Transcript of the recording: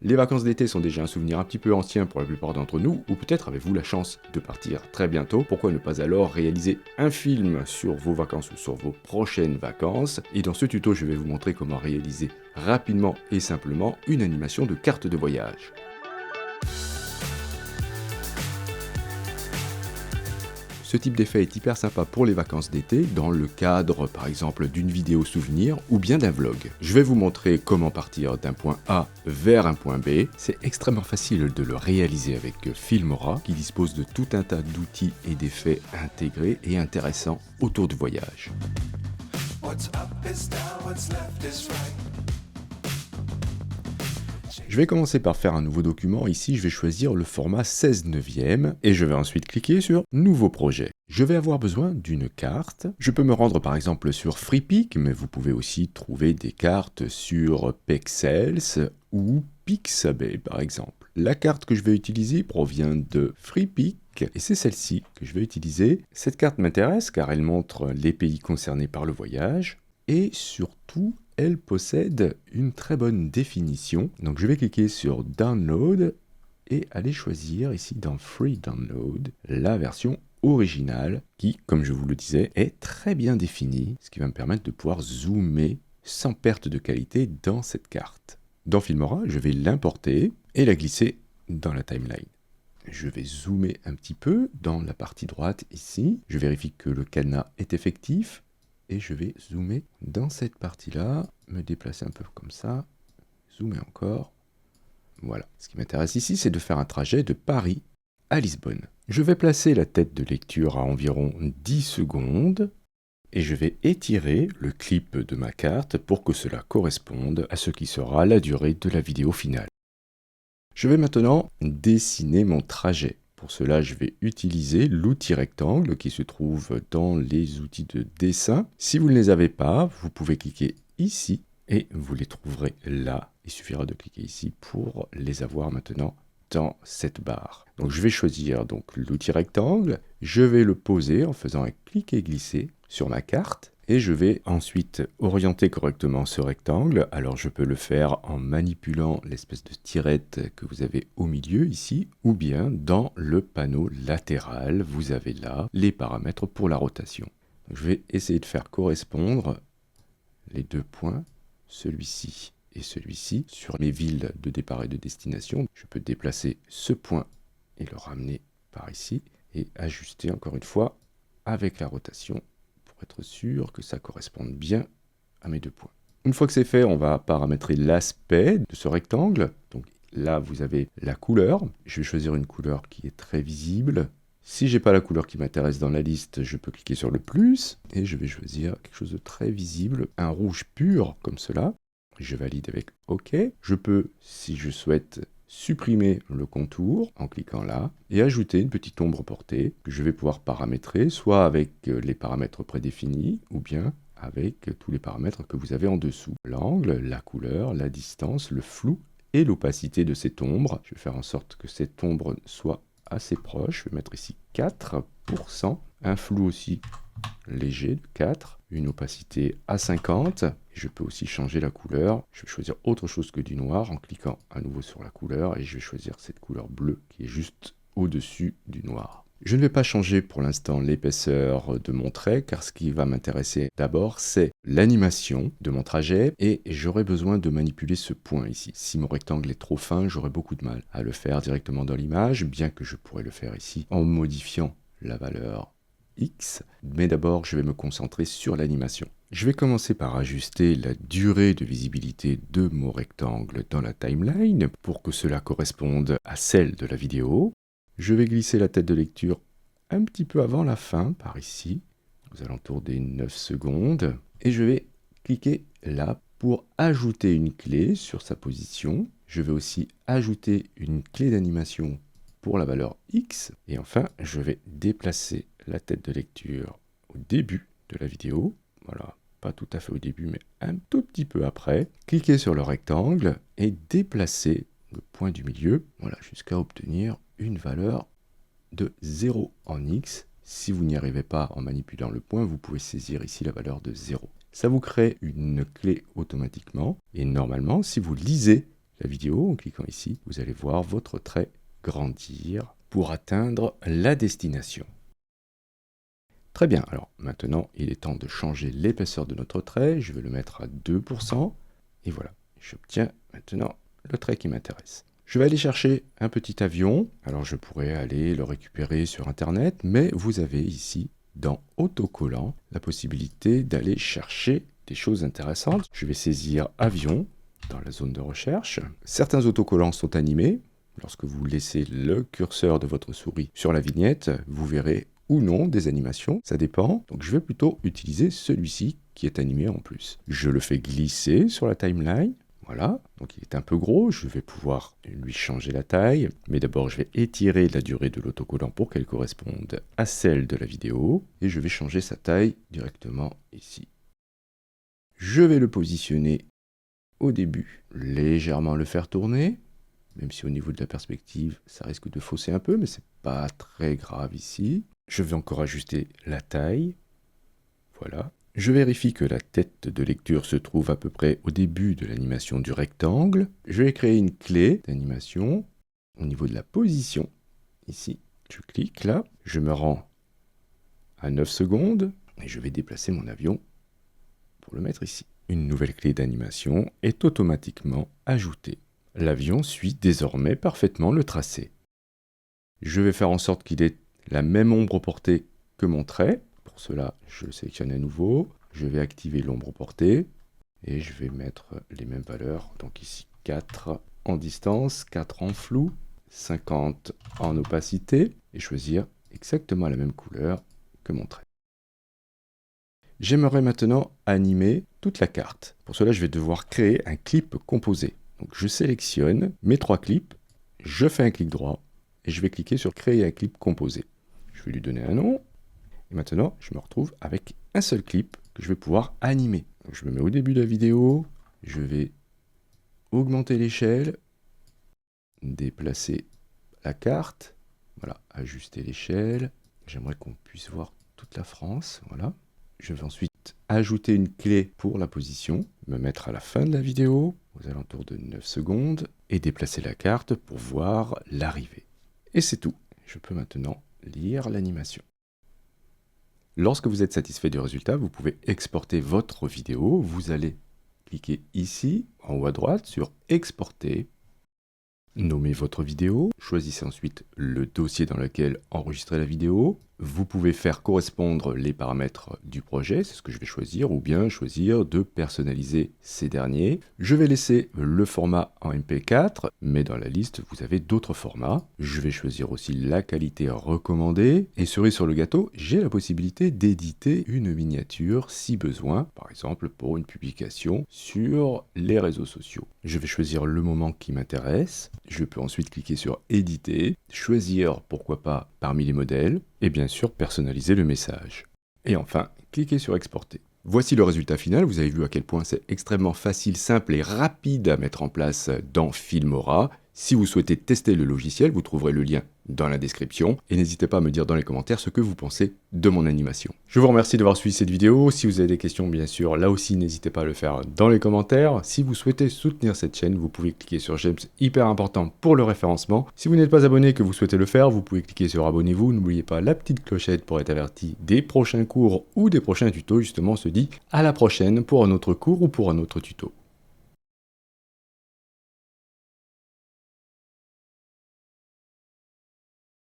Les vacances d'été sont déjà un souvenir un petit peu ancien pour la plupart d'entre nous, ou peut-être avez-vous la chance de partir très bientôt. Pourquoi ne pas alors réaliser un film sur vos vacances ou sur vos prochaines vacances? Et dans ce tuto, je vais vous montrer comment réaliser rapidement et simplement une animation de carte de voyage. Ce type d'effet est hyper sympa pour les vacances d'été, dans le cadre par exemple d'une vidéo souvenir ou bien d'un vlog. Je vais vous montrer comment partir d'un point A vers un point B. C'est extrêmement facile de le réaliser avec Filmora, qui dispose de tout un tas d'outils et d'effets intégrés et intéressants autour du voyage. Je vais commencer par faire un nouveau document. Ici, je vais choisir le format 16/9 et je vais ensuite cliquer sur Nouveau projet. Je vais avoir besoin d'une carte. Je peux me rendre par exemple sur Freepik, mais vous pouvez aussi trouver des cartes sur Pexels ou Pixabay par exemple. La carte que je vais utiliser provient de Freepik et c'est celle-ci que je vais utiliser. Cette carte m'intéresse car elle montre les pays concernés par le voyage et surtout elle possède une très bonne définition. Donc je vais cliquer sur Download et aller choisir ici dans Free Download la version originale qui, comme je vous le disais, est très bien définie, ce qui va me permettre de pouvoir zoomer sans perte de qualité dans cette carte. Dans Filmora, je vais l'importer et la glisser dans la timeline. Je vais zoomer un petit peu dans la partie droite ici. Je vérifie que le cadenas est effectif. Et je vais zoomer dans cette partie-là, me déplacer un peu comme ça, zoomer encore. Voilà. Ce qui m'intéresse ici, c'est de faire un trajet de Paris à Lisbonne. Je vais placer la tête de lecture à environ 10 secondes et je vais étirer le clip de ma carte pour que cela corresponde à ce qui sera la durée de la vidéo finale. Je vais maintenant dessiner mon trajet. Pour cela, je vais utiliser l'outil rectangle qui se trouve dans les outils de dessin. Si vous ne les avez pas, vous pouvez cliquer ici et vous les trouverez là. Il suffira de cliquer ici pour les avoir maintenant dans cette barre. Donc je vais choisir donc l'outil rectangle, je vais le poser en faisant un clic et glisser sur ma carte. Et je vais ensuite orienter correctement ce rectangle. Alors je peux le faire en manipulant l'espèce de tirette que vous avez au milieu ici, ou bien dans le panneau latéral, vous avez là les paramètres pour la rotation. Donc, je vais essayer de faire correspondre les deux points, celui-ci et celui-ci, sur les villes de départ et de destination. Je peux déplacer ce point et le ramener par ici, et ajuster encore une fois avec la rotation, pour être sûr que ça corresponde bien à mes deux points. Une fois que c'est fait, on va paramétrer l'aspect de ce rectangle. Donc là, vous avez la couleur. Je vais choisir une couleur qui est très visible. Si j'ai pas la couleur qui m'intéresse dans la liste, je peux cliquer sur le plus et je vais choisir quelque chose de très visible, un rouge pur comme cela. Je valide avec OK. Je peux, si je souhaite, supprimer le contour en cliquant là et ajouter une petite ombre portée que je vais pouvoir paramétrer soit avec les paramètres prédéfinis ou bien avec tous les paramètres que vous avez en dessous. L'angle, la couleur, la distance, le flou et l'opacité de cette ombre. Je vais faire en sorte que cette ombre soit assez proche. Je vais mettre ici 4%, un flou aussi léger de 4, une opacité à 50. Je peux aussi changer la couleur. Je vais choisir autre chose que du noir en cliquant à nouveau sur la couleur et je vais choisir cette couleur bleue qui est juste au-dessus du noir. Je ne vais pas changer pour l'instant l'épaisseur de mon trait car ce qui va m'intéresser d'abord c'est l'animation de mon trajet et j'aurai besoin de manipuler ce point ici. Si mon rectangle est trop fin, j'aurai beaucoup de mal à le faire directement dans l'image, bien que je pourrais le faire ici en modifiant la valeur X, mais d'abord je vais me concentrer sur l'animation. Je vais commencer par ajuster la durée de visibilité de mon rectangle dans la timeline pour que cela corresponde à celle de la vidéo. Je vais glisser la tête de lecture un petit peu avant la fin, par ici, aux alentours des 9 secondes, et je vais cliquer là pour ajouter une clé sur sa position. Je vais aussi ajouter une clé d'animation pour la valeur X, et enfin je vais déplacer la tête de lecture au début de la vidéo, voilà, pas tout à fait au début mais un tout petit peu après, cliquer sur le rectangle et déplacer le point du milieu, voilà, jusqu'à obtenir une valeur de 0 en X. Si vous n'y arrivez pas en manipulant le point, vous pouvez saisir ici la valeur de 0. Ça vous crée une clé automatiquement et normalement, si vous lisez la vidéo, en cliquant ici, vous allez voir votre trait grandir pour atteindre la destination. Très bien, alors maintenant il est temps de changer l'épaisseur de notre trait, je vais le mettre à 2%, et voilà, j'obtiens maintenant le trait qui m'intéresse. Je vais aller chercher un petit avion, alors je pourrais aller le récupérer sur internet, mais vous avez ici, dans autocollant, la possibilité d'aller chercher des choses intéressantes. Je vais saisir avion dans la zone de recherche. Certains autocollants sont animés. Lorsque vous laissez le curseur de votre souris sur la vignette, vous verrez ou non des animations, ça dépend. Donc je vais plutôt utiliser celui-ci qui est animé en plus. Je le fais glisser sur la timeline. Voilà, donc il est un peu gros, je vais pouvoir lui changer la taille, mais d'abord je vais étirer la durée de l'autocollant pour qu'elle corresponde à celle de la vidéo, et je vais changer sa taille directement ici. Je vais le positionner au début, légèrement le faire tourner, même si au niveau de la perspective, ça risque de fausser un peu, mais c'est pas très grave ici. Je vais encore ajuster la taille, voilà. Je vérifie que la tête de lecture se trouve à peu près au début de l'animation du rectangle. Je vais créer une clé d'animation au niveau de la position. Ici, je clique là, je me rends à 9 secondes et je vais déplacer mon avion pour le mettre ici. Une nouvelle clé d'animation est automatiquement ajoutée. L'avion suit désormais parfaitement le tracé. Je vais faire en sorte qu'il ait la même ombre portée que mon trait. Pour cela, je le sélectionne à nouveau, je vais activer l'ombre portée et je vais mettre les mêmes valeurs. Donc ici 4 en distance, 4 en flou, 50 en opacité et choisir exactement la même couleur que mon trait. J'aimerais maintenant animer toute la carte. Pour cela, je vais devoir créer un clip composé. Donc je sélectionne mes 3 clips, je fais un clic droit et je vais cliquer sur créer un clip composé. Je vais lui donner un nom. Et maintenant, je me retrouve avec un seul clip que je vais pouvoir animer. Donc, je me mets au début de la vidéo, je vais augmenter l'échelle, déplacer la carte, voilà, ajuster l'échelle. J'aimerais qu'on puisse voir toute la France, voilà. Je vais ensuite ajouter une clé pour la position, me mettre à la fin de la vidéo, aux alentours de 9 secondes, et déplacer la carte pour voir l'arrivée. Et c'est tout. Je peux maintenant lire l'animation. Lorsque vous êtes satisfait du résultat, vous pouvez exporter votre vidéo. Vous allez cliquer ici, en haut à droite, sur « Exporter ». Nommez votre vidéo. Choisissez ensuite le dossier dans lequel enregistrer la vidéo. Vous pouvez faire correspondre les paramètres du projet, c'est ce que je vais choisir, ou bien choisir de personnaliser ces derniers. Je vais laisser le format en MP4, mais dans la liste, vous avez d'autres formats. Je vais choisir aussi la qualité recommandée. Et cerise sur le gâteau, j'ai la possibilité d'éditer une miniature si besoin, par exemple pour une publication sur les réseaux sociaux. Je vais choisir le moment qui m'intéresse. Je peux ensuite cliquer sur « Éditer », choisir, pourquoi pas, parmi les modèles, et bien sûr personnaliser le message. Et enfin, cliquez sur « Exporter ». Voici le résultat final. Vous avez vu à quel point c'est extrêmement facile, simple et rapide à mettre en place dans Filmora. Si vous souhaitez tester le logiciel, vous trouverez le lien dans la description. Et n'hésitez pas à me dire dans les commentaires ce que vous pensez de mon animation. Je vous remercie d'avoir suivi cette vidéo. Si vous avez des questions, bien sûr, là aussi, n'hésitez pas à le faire dans les commentaires. Si vous souhaitez soutenir cette chaîne, vous pouvez cliquer sur j'aime, hyper important pour le référencement. Si vous n'êtes pas abonné et que vous souhaitez le faire, vous pouvez cliquer sur abonnez-vous. N'oubliez pas la petite clochette pour être averti des prochains cours ou des prochains tutos. Justement, on se dit à la prochaine pour un autre cours ou pour un autre tuto.